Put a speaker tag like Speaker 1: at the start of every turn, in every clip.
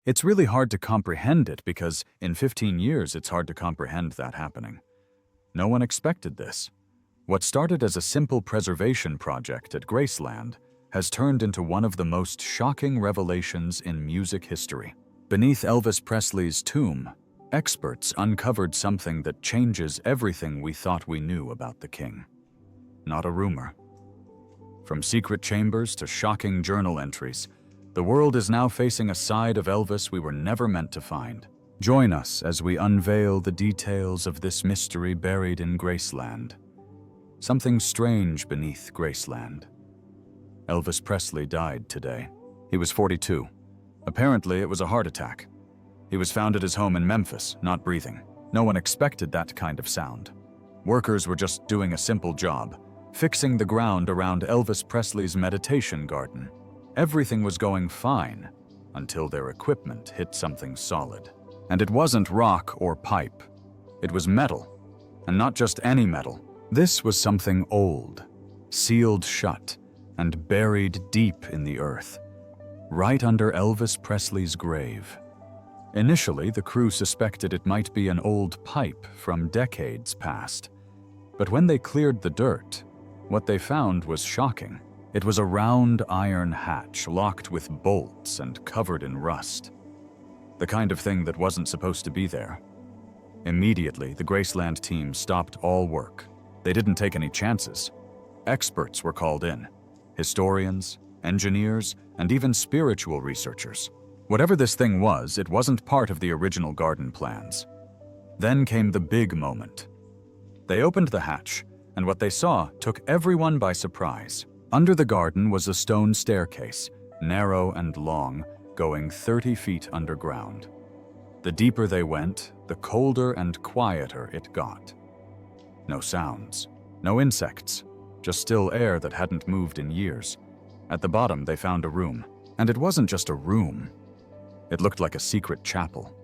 Speaker 1: It's really hard to comprehend it because in 15 years it's hard to comprehend that happening. No one expected this. What started as a simple preservation project at Graceland has turned into one of the most shocking revelations in music history. Beneath Elvis Presley's tomb, experts uncovered something that changes everything we thought we knew about the king. Not a rumor. From secret chambers to shocking journal entries, the world is now facing a side of Elvis we were never meant to find. Join us as we unveil the details of this mystery buried in Graceland. Something strange beneath Graceland. Elvis Presley died today. He was 42. Apparently, it was a heart attack. He was found at his home in Memphis, not breathing. No one expected that kind of sound. Workers were just doing a simple job, fixing the ground around Elvis Presley's meditation garden. Everything was going fine until their equipment hit something solid. And it wasn't rock or pipe. It was metal. And not just any metal. This was something old, sealed shut, and buried deep in the earth, right under Elvis Presley's grave. Initially, the crew suspected it might be an old pipe from decades past. But when they cleared the dirt, what they found was shocking. It was a round iron hatch locked with bolts and covered in rust. The kind of thing that wasn't supposed to be there. Immediately, the Graceland team stopped all work. They didn't take any chances. Experts were called in. Historians, engineers, and even spiritual researchers. Whatever this thing was, it wasn't part of the original garden plans. Then came the big moment. They opened the hatch, and what they saw took everyone by surprise. Under the garden was a stone staircase, narrow and long, going 30 feet underground. The deeper they went, the colder and quieter it got. No sounds, no insects, just still air that hadn't moved in years. At the bottom, they found a room. And it wasn't just a room. It looked like a secret chapel.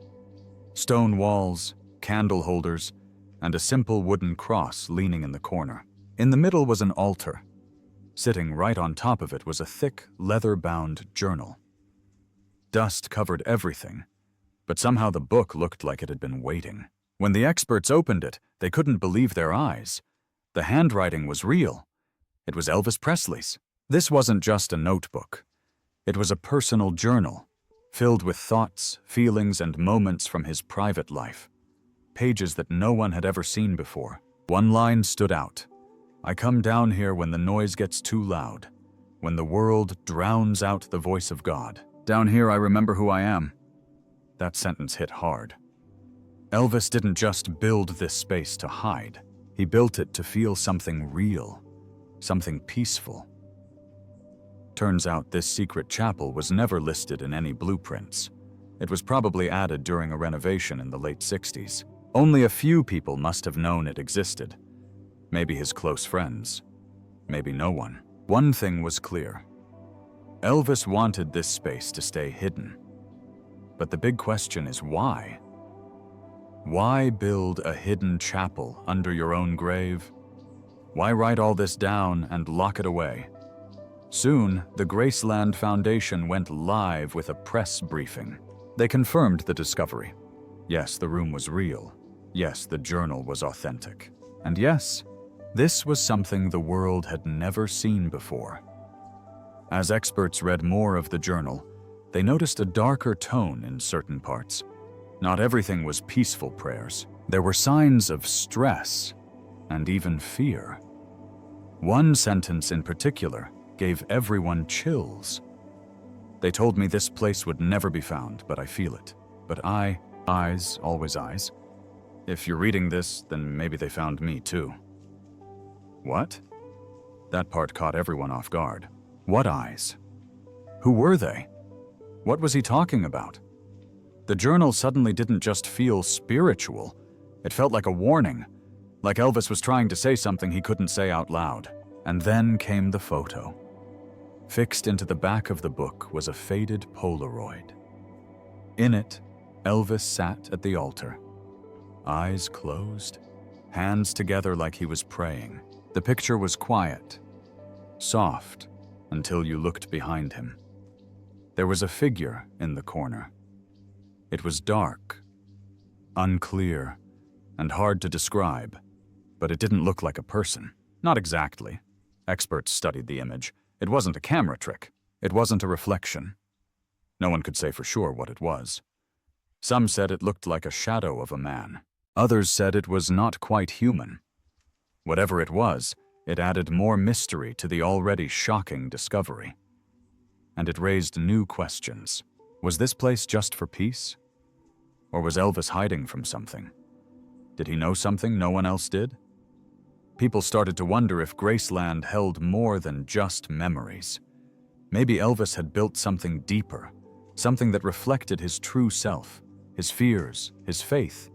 Speaker 1: Stone walls, candle holders, and a simple wooden cross leaning in the corner. In the middle was an altar. Sitting right on top of it was a thick, leather-bound journal. Dust covered everything, but somehow the book looked like it had been waiting. When the experts opened it, they couldn't believe their eyes. The handwriting was real. It was Elvis Presley's. This wasn't just a notebook. It was a personal journal, filled with thoughts, feelings, and moments from his private life. Pages that no one had ever seen before. One line stood out. "I come down here when the noise gets too loud, when the world drowns out the voice of God. Down here I remember who I am." That sentence hit hard. Elvis didn't just build this space to hide. He built it to feel something real, something peaceful. Turns out this secret chapel was never listed in any blueprints. It was probably added during a renovation in the late 60s. Only a few people must have known it existed. Maybe his close friends. Maybe no one. One thing was clear. Elvis wanted this space to stay hidden. But the big question is why? Why build a hidden chapel under your own grave? Why write all this down and lock it away? Soon, the Graceland Foundation went live with a press briefing. They confirmed the discovery. Yes, the room was real. Yes, the journal was authentic. And yes, this was something the world had never seen before. As experts read more of the journal, they noticed a darker tone in certain parts. Not everything was peaceful prayers. There were signs of stress and even fear. One sentence in particular gave everyone chills. "They told me this place would never be found, but I feel it. But eyes, always eyes. If you're reading this, then maybe they found me too." What? That part caught everyone off guard. What eyes? Who were they? What was he talking about? The journal suddenly didn't just feel spiritual. It felt like a warning, like Elvis was trying to say something he couldn't say out loud. And then came the photo. Fixed into the back of the book was a faded Polaroid. In it, Elvis sat at the altar, eyes closed, hands together like he was praying. The picture was quiet, soft, until you looked behind him. There was a figure in the corner, It was dark, unclear, and hard to describe, but it didn't look like a person. Not exactly. Experts studied the image. It wasn't a camera trick. It wasn't a reflection. No one could say for sure what it was. Some said it looked like a shadow of a man. Others said it was not quite human. Whatever it was, it added more mystery to the already shocking discovery. And it raised new questions. Was this place just for peace? Or was Elvis hiding from something? Did he know something no one else did? People started to wonder if Graceland held more than just memories. Maybe Elvis had built something deeper, something that reflected his true self, his fears, his faith,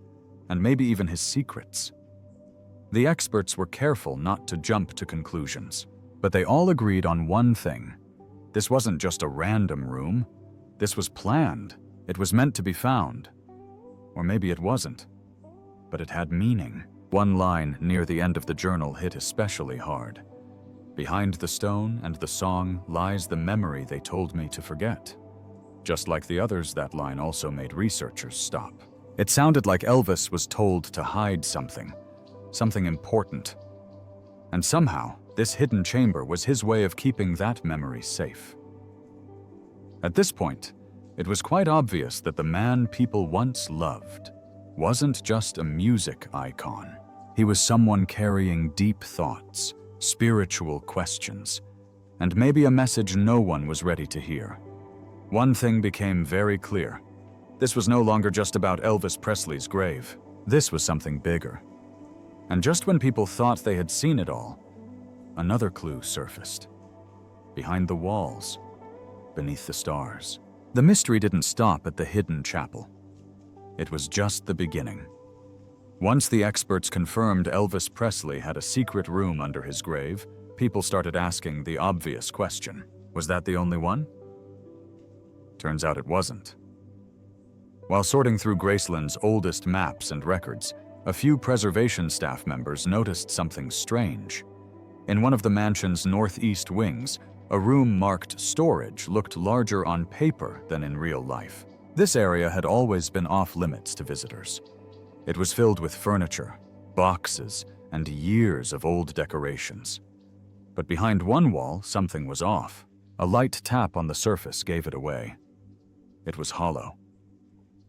Speaker 1: and maybe even his secrets. The experts were careful not to jump to conclusions, but they all agreed on one thing. This wasn't just a random room. This was planned. It was meant to be found. Or maybe it wasn't. But it had meaning. One line near the end of the journal hit especially hard. Behind the stone and the song lies the memory they told me to forget. Just like the others, that line also made researchers stop. It sounded like Elvis was told to hide something important. And somehow, this hidden chamber was his way of keeping that memory safe. At this point, it was quite obvious that the man people once loved wasn't just a music icon. He was someone carrying deep thoughts, spiritual questions, and maybe a message no one was ready to hear. One thing became very clear. This was no longer just about Elvis Presley's grave. This was something bigger. And just when people thought they had seen it all, another clue surfaced. Behind the walls, beneath the stars. The mystery didn't stop at the hidden chapel. It was just the beginning. Once the experts confirmed Elvis Presley had a secret room under his grave, people started asking the obvious question. Was that the only one? Turns out it wasn't. While sorting through Graceland's oldest maps and records, a few preservation staff members noticed something strange. In one of the mansion's northeast wings, a room marked storage looked larger on paper than in real life. This area had always been off-limits to visitors. It was filled with furniture, boxes, and years of old decorations. But behind one wall, something was off. A light tap on the surface gave it away. It was hollow.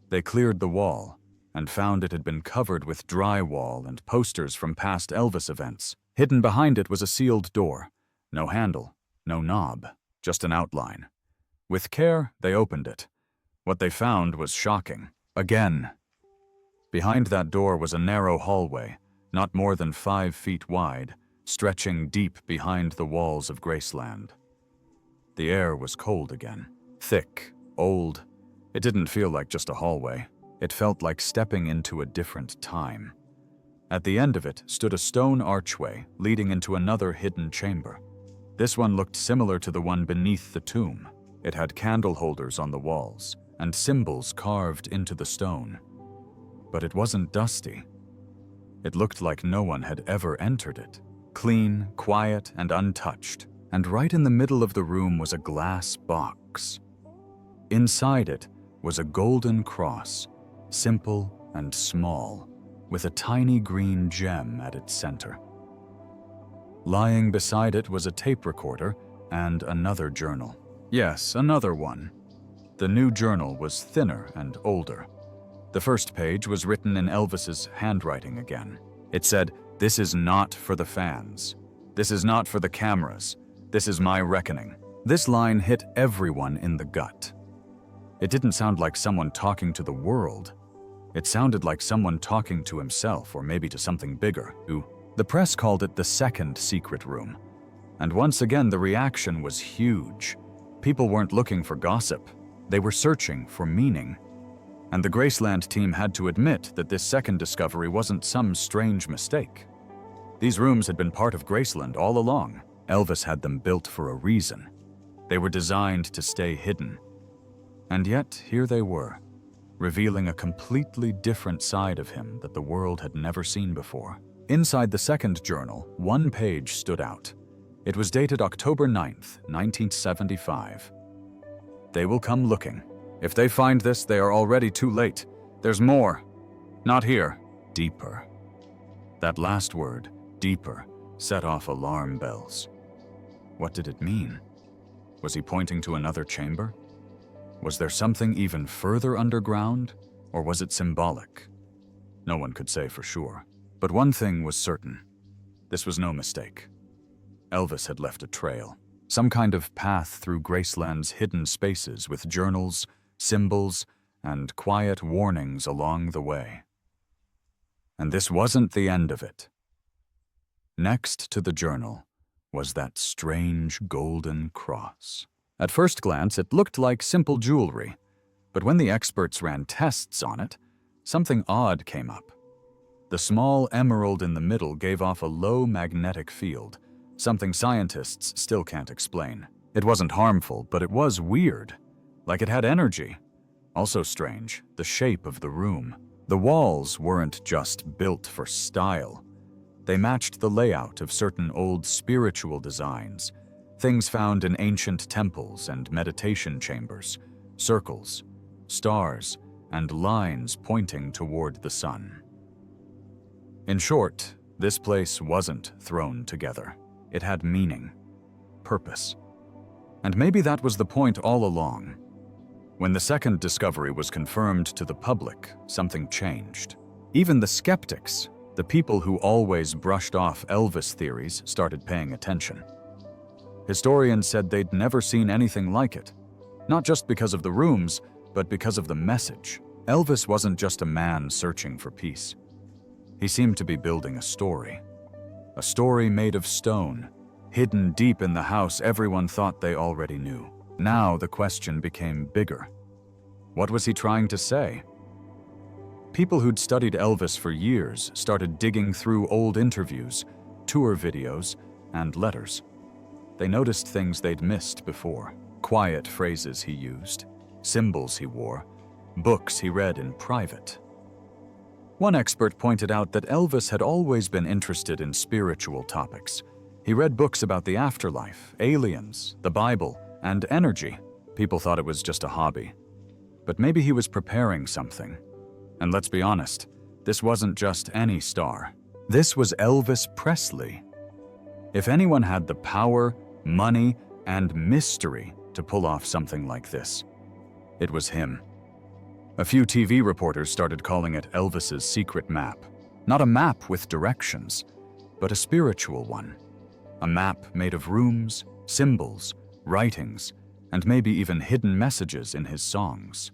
Speaker 1: They cleared the wall and found it had been covered with drywall and posters from past Elvis events. Hidden behind it was a sealed door. No handle, no knob, just an outline. With care, they opened it. What they found was shocking. Again. Behind that door was a narrow hallway, not more than 5 feet wide, stretching deep behind the walls of Graceland. The air was cold again. Thick, old. It didn't feel like just a hallway. It felt like stepping into a different time. At the end of it stood a stone archway leading into another hidden chamber. This one looked similar to the one beneath the tomb. It had candle holders on the walls and symbols carved into the stone. But it wasn't dusty. It looked like no one had ever entered it. Clean, quiet, and untouched. And right in the middle of the room was a glass box. Inside it was a golden cross, simple and small, with a tiny green gem at its center. Lying beside it was a tape recorder and another journal. Yes, another one. The new journal was thinner and older. The first page was written in Elvis's handwriting again. It said, "This is not for the fans. This is not for the cameras. This is my reckoning." This line hit everyone in the gut. It didn't sound like someone talking to the world. It sounded like someone talking to himself, or maybe to something bigger. The press called it the second secret room. And once again, the reaction was huge. People weren't looking for gossip. They were searching for meaning. And the Graceland team had to admit that this second discovery wasn't some strange mistake. These rooms had been part of Graceland all along. Elvis had them built for a reason. They were designed to stay hidden. And yet, here they were, revealing a completely different side of him that the world had never seen before. Inside the second journal, one page stood out. It was dated October 9th, 1975. "They will come looking. If they find this, they are already too late. There's more. Not here. Deeper. That last word, deeper, set off alarm bells. What did it mean? Was he pointing to another chamber? Was there something even further underground, or was it symbolic? No one could say for sure. But one thing was certain. This was no mistake. Elvis had left a trail, some kind of path through Graceland's hidden spaces with journals, symbols, and quiet warnings along the way. And this wasn't the end of it. Next to the journal was that strange golden cross. At first glance, it looked like simple jewelry, but when the experts ran tests on it, something odd came up. The small emerald in the middle gave off a low magnetic field, something scientists still can't explain. It wasn't harmful, but it was weird, like it had energy. Also strange, the shape of the room. The walls weren't just built for style. They matched the layout of certain old spiritual designs, things found in ancient temples and meditation chambers, circles, stars, and lines pointing toward the sun. In short, this place wasn't thrown together. It had meaning, purpose. And maybe that was the point all along. When the second discovery was confirmed to the public, something changed. Even the skeptics, the people who always brushed off Elvis theories, started paying attention. Historians said they'd never seen anything like it, not just because of the rooms, but because of the message. Elvis wasn't just a man searching for peace. He seemed to be building a story made of stone, hidden deep in the house everyone thought they already knew. Now the question became bigger. What was he trying to say? People who'd studied Elvis for years started digging through old interviews, tour videos, and letters. They noticed things they'd missed before. Quiet phrases he used, symbols he wore, books he read in private. One expert pointed out that Elvis had always been interested in spiritual topics. He read books about the afterlife, aliens, the Bible, and energy. People thought it was just a hobby. But maybe he was preparing something. And let's be honest, this wasn't just any star. This was Elvis Presley. If anyone had the power, money, and mystery to pull off something like this, it was him. A few TV reporters started calling it Elvis's secret map. Not a map with directions, but a spiritual one. A map made of rooms, symbols, writings, and maybe even hidden messages in his songs.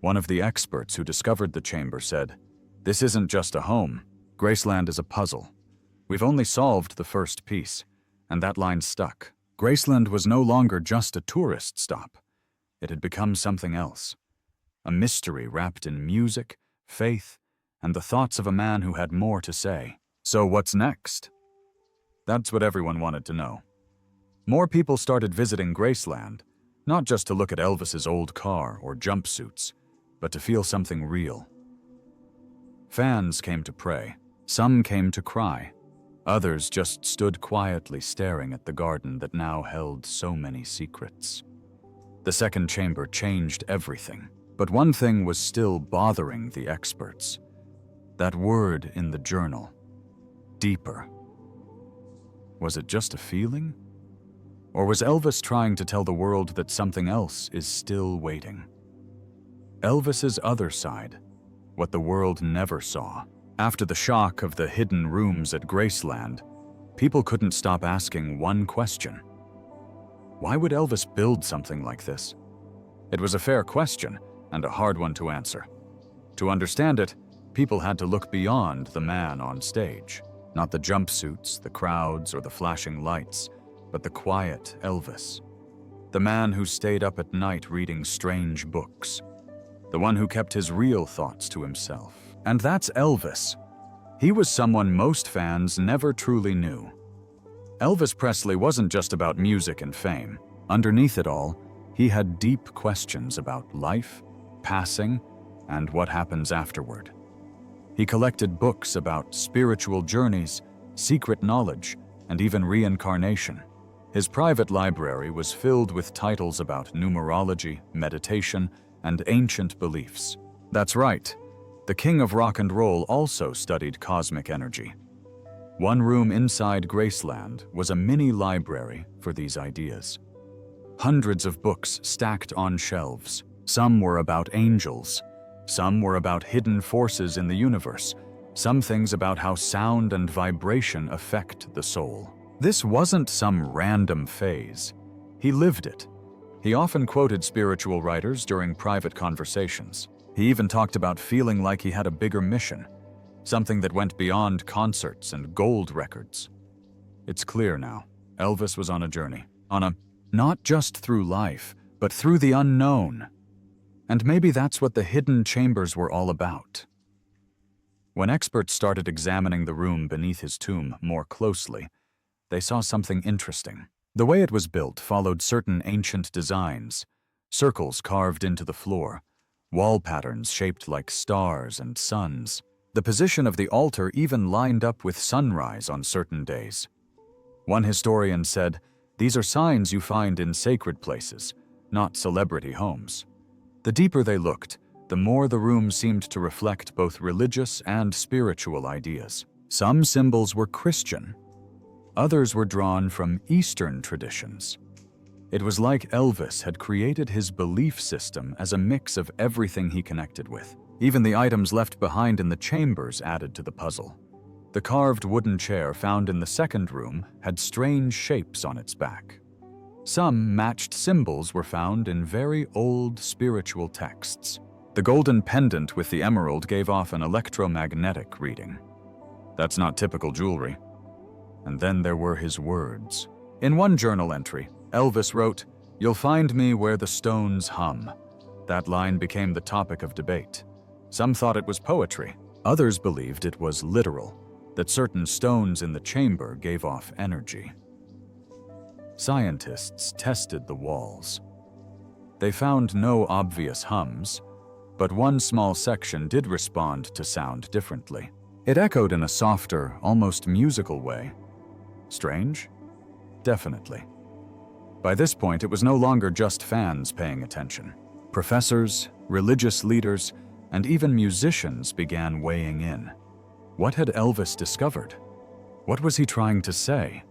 Speaker 1: One of the experts who discovered the chamber said, "This isn't just a home. Graceland is a puzzle. We've only solved the first piece, and that line stuck." Graceland was no longer just a tourist stop. It had become something else. A mystery wrapped in music, faith, and the thoughts of a man who had more to say. So what's next? That's what everyone wanted to know. More people started visiting Graceland, not just to look at Elvis's old car or jumpsuits, but to feel something real. Fans came to pray. Some came to cry. Others just stood quietly staring at the garden that now held so many secrets. The second chamber changed everything. But one thing was still bothering the experts. That word in the journal. Deeper. Was it just a feeling? Or was Elvis trying to tell the world that something else is still waiting? Elvis's other side, what the world never saw. After the shock of the hidden rooms at Graceland, people couldn't stop asking one question. Why would Elvis build something like this? It was a fair question, and a hard one to answer. To understand it, people had to look beyond the man on stage. Not the jumpsuits, the crowds, or the flashing lights, but the quiet Elvis. The man who stayed up at night reading strange books. The one who kept his real thoughts to himself. And that's Elvis. He was someone most fans never truly knew. Elvis Presley wasn't just about music and fame. Underneath it all, he had deep questions about life, passing, and what happens afterward. He collected books about spiritual journeys, secret knowledge, and even reincarnation. His private library was filled with titles about numerology, meditation, and ancient beliefs. That's right, the king of rock and roll also studied cosmic energy. One room inside Graceland was a mini library for these ideas. Hundreds of books stacked on shelves. Some were about angels. Some were about hidden forces in the universe. Some things about how sound and vibration affect the soul. This wasn't some random phase. He lived it. He often quoted spiritual writers during private conversations. He even talked about feeling like he had a bigger mission, something that went beyond concerts and gold records. It's clear now, Elvis was on a journey, not just through life, but through the unknown. And maybe that's what the hidden chambers were all about. When experts started examining the room beneath his tomb more closely, they saw something interesting. The way it was built followed certain ancient designs, circles carved into the floor, wall patterns shaped like stars and suns. The position of the altar even lined up with sunrise on certain days. One historian said, "These are signs you find in sacred places, not celebrity homes." The deeper they looked, the more the room seemed to reflect both religious and spiritual ideas. Some symbols were Christian. Others were drawn from Eastern traditions. It was like Elvis had created his belief system as a mix of everything he connected with. Even the items left behind in the chambers added to the puzzle. The carved wooden chair found in the second room had strange shapes on its back. Some matched symbols were found in very old spiritual texts. The golden pendant with the emerald gave off an electromagnetic reading. That's not typical jewelry. And then there were his words. In one journal entry, Elvis wrote, "You'll find me where the stones hum." That line became the topic of debate. Some thought it was poetry. Others believed it was literal, that certain stones in the chamber gave off energy. Scientists tested the walls. They found no obvious hums, but one small section did respond to sound differently. It echoed in a softer, almost musical way. Strange? Definitely. By this point, it was no longer just fans paying attention. Professors, religious leaders, and even musicians began weighing in. What had Elvis discovered? What was he trying to say?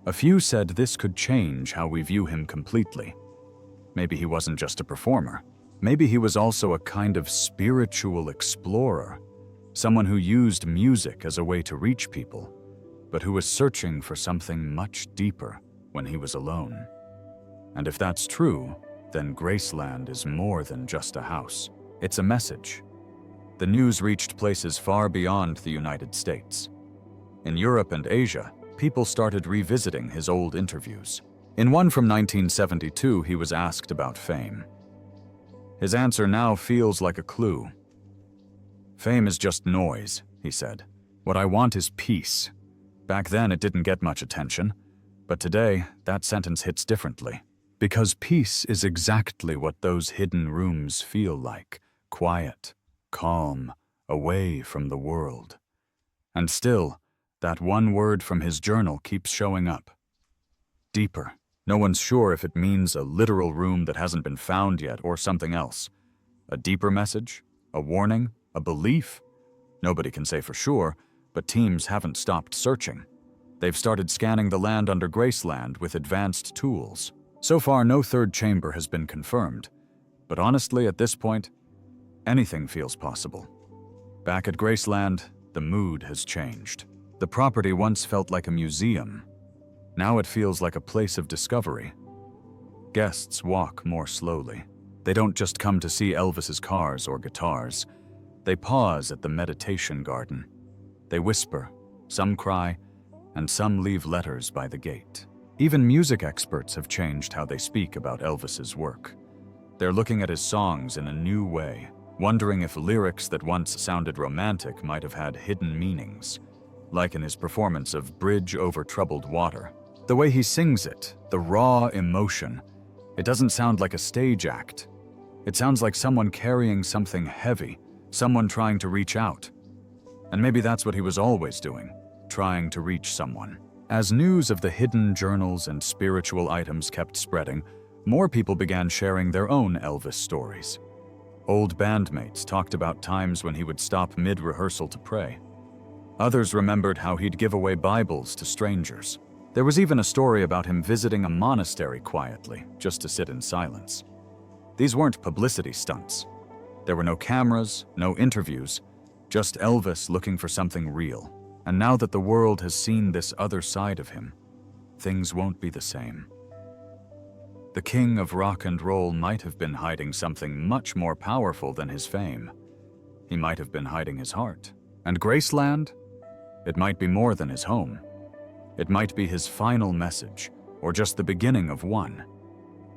Speaker 1: A few said this could change how we view him completely. Maybe he wasn't just a performer. Maybe he was also a kind of spiritual explorer, someone who used music as a way to reach people, but who was searching for something much deeper when he was alone. And if that's true, then Graceland is more than just a house. It's a message. The news reached places far beyond the United States. In Europe and Asia, people started revisiting his old interviews. In one from 1972, he was asked about fame. His answer now feels like a clue. "Fame is just noise," he said. "What I want is peace." Back then, it didn't get much attention, but today, that sentence hits differently. Because peace is exactly what those hidden rooms feel like. Quiet, calm, away from the world. And still, that one word from his journal keeps showing up. Deeper. No one's sure if it means a literal room that hasn't been found yet or something else. A deeper message? A warning? A belief? Nobody can say for sure, but teams haven't stopped searching. They've started scanning the land under Graceland with advanced tools. So far, no third chamber has been confirmed, but honestly, at this point, anything feels possible. Back at Graceland, the mood has changed. The property once felt like a museum. Now it feels like a place of discovery. Guests walk more slowly. They don't just come to see Elvis's cars or guitars. They pause at the meditation garden. They whisper, some cry, and some leave letters by the gate. Even music experts have changed how they speak about Elvis's work. They're looking at his songs in a new way, wondering if lyrics that once sounded romantic might have had hidden meanings, like in his performance of Bridge Over Troubled Water. The way he sings it, the raw emotion, it doesn't sound like a stage act. It sounds like someone carrying something heavy, someone trying to reach out. And maybe that's what he was always doing, trying to reach someone. As news of the hidden journals and spiritual items kept spreading, more people began sharing their own Elvis stories. Old bandmates talked about times when he would stop mid-rehearsal to pray. Others remembered how he'd give away Bibles to strangers. There was even a story about him visiting a monastery quietly, just to sit in silence. These weren't publicity stunts. There were no cameras, no interviews, just Elvis looking for something real. And now that the world has seen this other side of him, things won't be the same. The king of rock and roll might have been hiding something much more powerful than his fame. He might have been hiding his heart. And Graceland? It might be more than his home. It might be his final message, or just the beginning of one.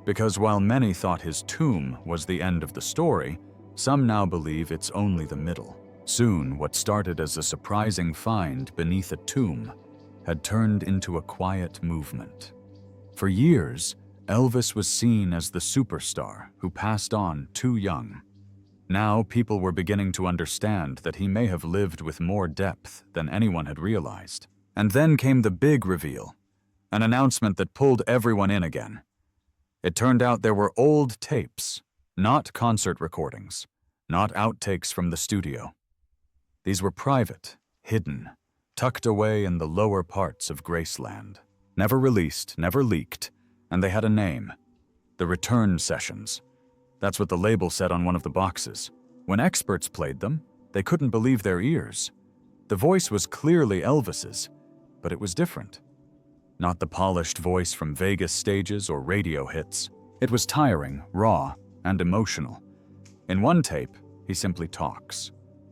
Speaker 1: Because while many thought his tomb was the end of the story, some now believe it's only the middle. Soon, what started as a surprising find beneath a tomb had turned into a quiet movement. For years, Elvis was seen as the superstar who passed on too young. Now people were beginning to understand that he may have lived with more depth than anyone had realized. And then came the big reveal, an announcement that pulled everyone in again. It turned out there were old tapes, not concert recordings, not outtakes from the studio. These were private, hidden, tucked away in the lower parts of Graceland. Never released, never leaked, and they had a name, the Return Sessions. That's what the label said on one of the boxes. When experts played them, they couldn't believe their ears. The voice was clearly Elvis's, but it was different. Not the polished voice from Vegas stages or radio hits. It was tiring, raw, and emotional. In one tape, he simply talks.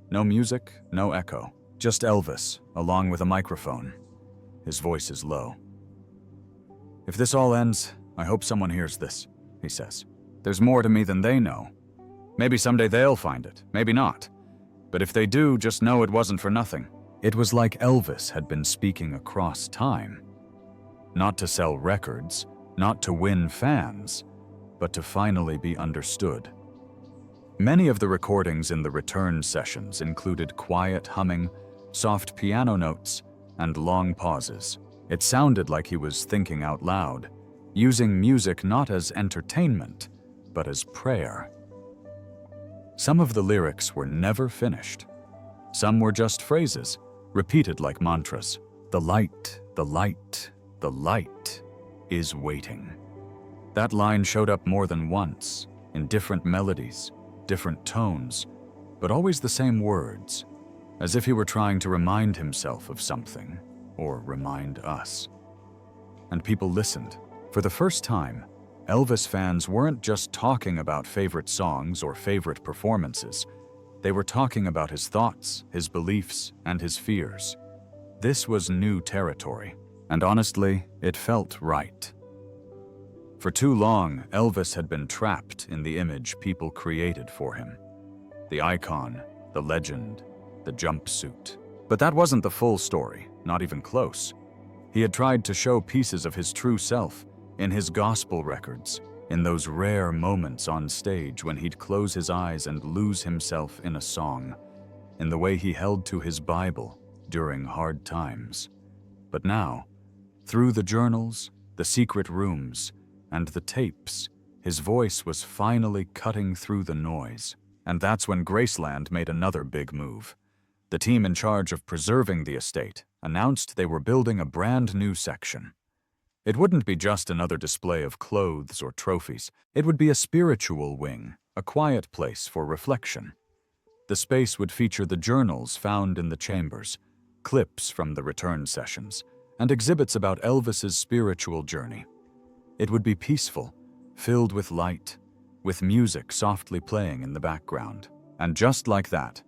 Speaker 1: No music, no echo, just Elvis, along with a microphone. His voice is low. "If this all ends, I hope someone hears this," he says. "There's more to me than they know. Maybe someday they'll find it, maybe not. But if they do, just know it wasn't for nothing." It was like Elvis had been speaking across time. Not to sell records, not to win fans, but to finally be understood. Many of the recordings in the Return Sessions included quiet humming, soft piano notes, and long pauses. It sounded like he was thinking out loud, using music not as entertainment, but as prayer. Some of the lyrics were never finished. Some were just phrases, repeated like mantras. The light, the light, the light is waiting. That line showed up more than once, in different melodies, different tones, but always the same words, as if he were trying to remind himself of something, or remind us. And people listened. For the first time, Elvis fans weren't just talking about favorite songs or favorite performances. They were talking about his thoughts, his beliefs, and his fears. This was new territory, and honestly, it felt right. For too long, Elvis had been trapped in the image people created for him. The icon, the legend, the jumpsuit. But that wasn't the full story, not even close. He had tried to show pieces of his true self in his gospel records, in those rare moments on stage when he'd close his eyes and lose himself in a song, in the way he held to his Bible during hard times. But now, through the journals, the secret rooms, and the tapes, his voice was finally cutting through the noise. And that's when Graceland made another big move. The team in charge of preserving the estate announced they were building a brand new section. It wouldn't be just another display of clothes or trophies. It would be a spiritual wing, a quiet place for reflection. The space would feature the journals found in the chambers, clips from the Return Sessions, and exhibits about Elvis's spiritual journey. It would be peaceful, filled with light, with music softly playing in the background. And just like that,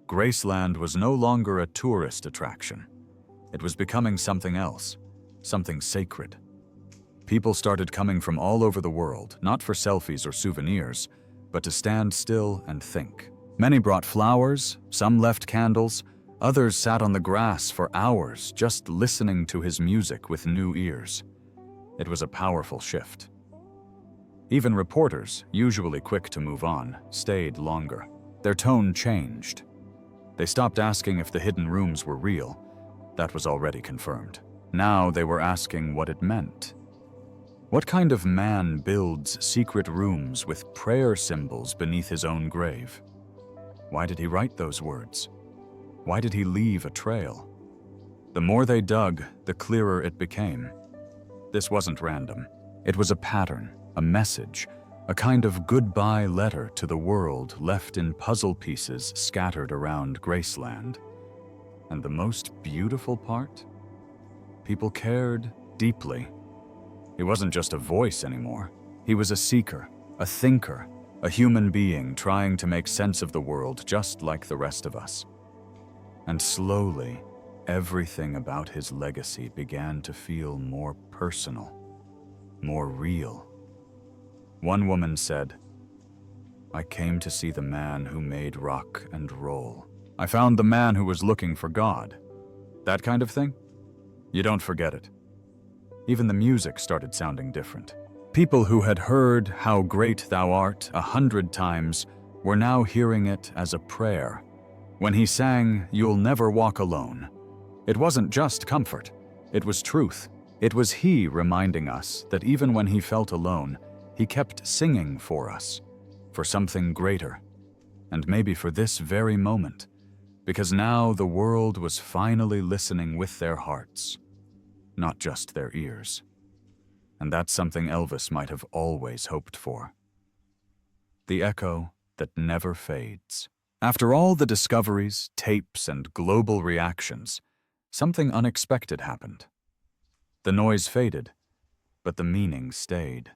Speaker 1: Graceland was no longer a tourist attraction. It was becoming something else, something sacred. People started coming from all over the world, not for selfies or souvenirs, but to stand still and think. Many brought flowers, some left candles, others sat on the grass for hours just listening to his music with new ears. It was a powerful shift. Even reporters, usually quick to move on, stayed longer. Their tone changed. They stopped asking if the hidden rooms were real. That was already confirmed. Now they were asking what it meant. What kind of man builds secret rooms with prayer symbols beneath his own grave? Why did he write those words? Why did he leave a trail? The more they dug, the clearer it became. This wasn't random. It was a pattern, a message, a kind of goodbye letter to the world left in puzzle pieces scattered around Graceland. And the most beautiful part? People cared deeply. He wasn't just a voice anymore. He was a seeker, a thinker, a human being trying to make sense of the world just like the rest of us. And slowly, everything about his legacy began to feel more personal, more real. One woman said, "I came to see the man who made rock and roll. I found the man who was looking for God." That kind of thing? You don't forget it. Even the music started sounding different. People who had heard "How Great Thou Art" 100 times were now hearing it as a prayer. When he sang "You'll Never Walk Alone," it wasn't just comfort, it was truth. It was he reminding us that even when he felt alone, he kept singing for us, for something greater, and maybe for this very moment, because now the world was finally listening with their hearts, not just their ears. And that's something Elvis might have always hoped for. The echo that never fades. After all the discoveries, tapes, and global reactions, something unexpected happened. The noise faded, but the meaning stayed.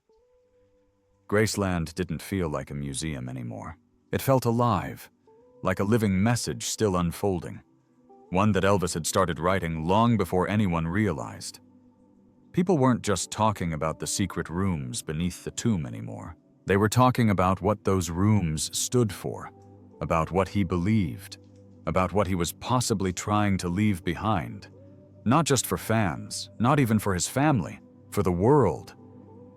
Speaker 1: Graceland didn't feel like a museum anymore. It felt alive, like a living message still unfolding, one that Elvis had started writing long before anyone realized. People weren't just talking about the secret rooms beneath the tomb anymore. They were talking about what those rooms stood for, about what he believed, about what he was possibly trying to leave behind. Not just for fans, not even for his family, for the world.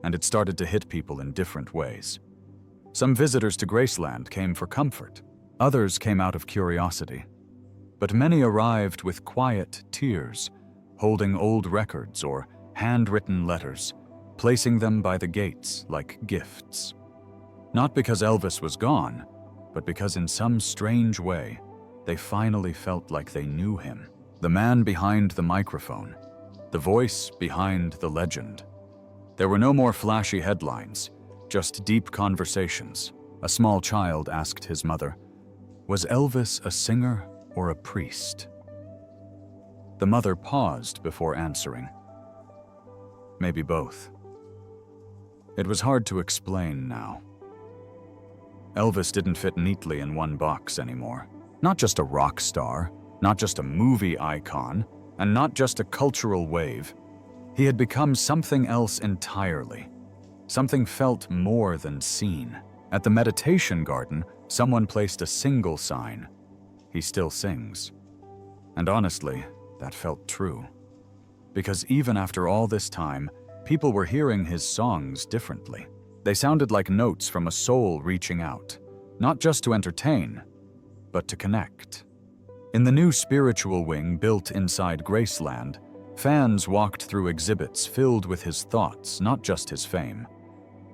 Speaker 1: And it started to hit people in different ways. Some visitors to Graceland came for comfort. Others came out of curiosity. But many arrived with quiet tears, holding old records or handwritten letters, placing them by the gates like gifts. Not because Elvis was gone, but because in some strange way, they finally felt like they knew him. The man behind the microphone, the voice behind the legend. There were no more flashy headlines, just deep conversations. A small child asked his mother, "Was Elvis a singer or a priest?" The mother paused before answering. Maybe both. It was hard to explain now. Elvis didn't fit neatly in one box anymore. Not just a rock star, not just a movie icon, and not just a cultural wave. He had become something else entirely. Something felt more than seen. At the meditation garden, someone placed a single sign. He still sings. And honestly, that felt true. Because even after all this time, people were hearing his songs differently. They sounded like notes from a soul reaching out, not just to entertain, but to connect. In the new spiritual wing built inside Graceland, fans walked through exhibits filled with his thoughts, not just his fame.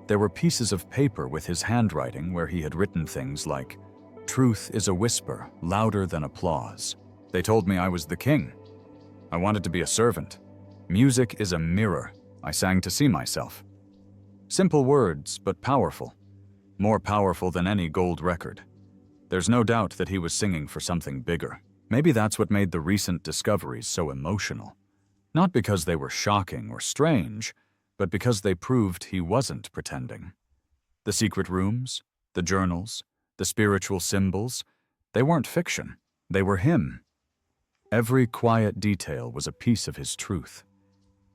Speaker 1: There were pieces of paper with his handwriting where he had written things like, "Truth is a whisper, louder than applause. They told me I was the king. I wanted to be a servant. Music is a mirror. I sang to see myself." Simple words, but powerful. More powerful than any gold record. There's no doubt that he was singing for something bigger. Maybe that's what made the recent discoveries so emotional. Not because they were shocking or strange, but because they proved he wasn't pretending. The secret rooms, the journals, the spiritual symbols, they weren't fiction. They were him. Every quiet detail was a piece of his truth.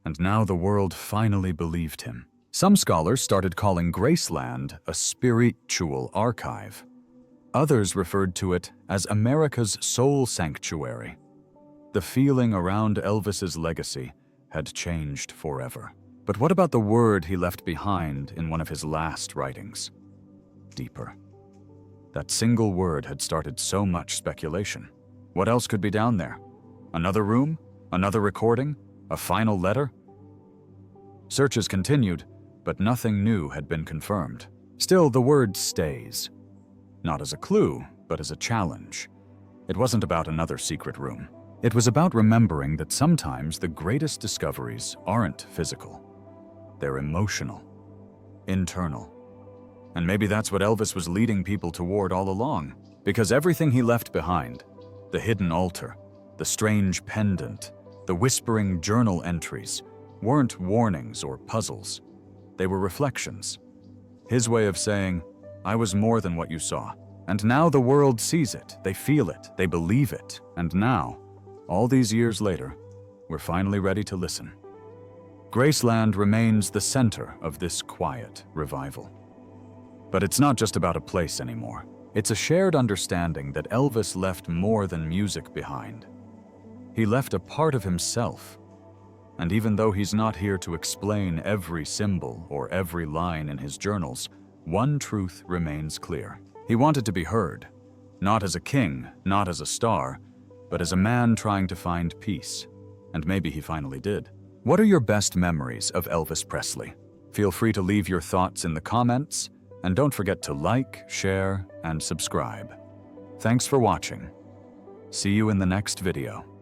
Speaker 1: And now the world finally believed him. Some scholars started calling Graceland a spiritual archive. Others referred to it as America's soul sanctuary. The feeling around Elvis's legacy had changed forever. But what about the word he left behind in one of his last writings? Deeper. That single word had started so much speculation. What else could be down there? Another room? Another recording? A final letter? Searches continued, but nothing new had been confirmed. Still, the word stays. Not as a clue, but as a challenge. It wasn't about another secret room. It was about remembering that sometimes the greatest discoveries aren't physical. They're emotional, internal. And maybe that's what Elvis was leading people toward all along, because everything he left behind, the hidden altar, the strange pendant, the whispering journal entries, weren't warnings or puzzles. They were reflections. His way of saying, I was more than what you saw. And now the world sees it, they feel it, they believe it. And now, all these years later, we're finally ready to listen. Graceland remains the center of this quiet revival. But it's not just about a place anymore. It's a shared understanding that Elvis left more than music behind. He left a part of himself. And even though he's not here to explain every symbol or every line in his journals, one truth remains clear. He wanted to be heard, not as a king, not as a star, but as a man trying to find peace. And maybe he finally did. What are your best memories of Elvis Presley? Feel free to leave your thoughts in the comments, and don't forget to like, share, and subscribe. Thanks for watching. See you in the next video.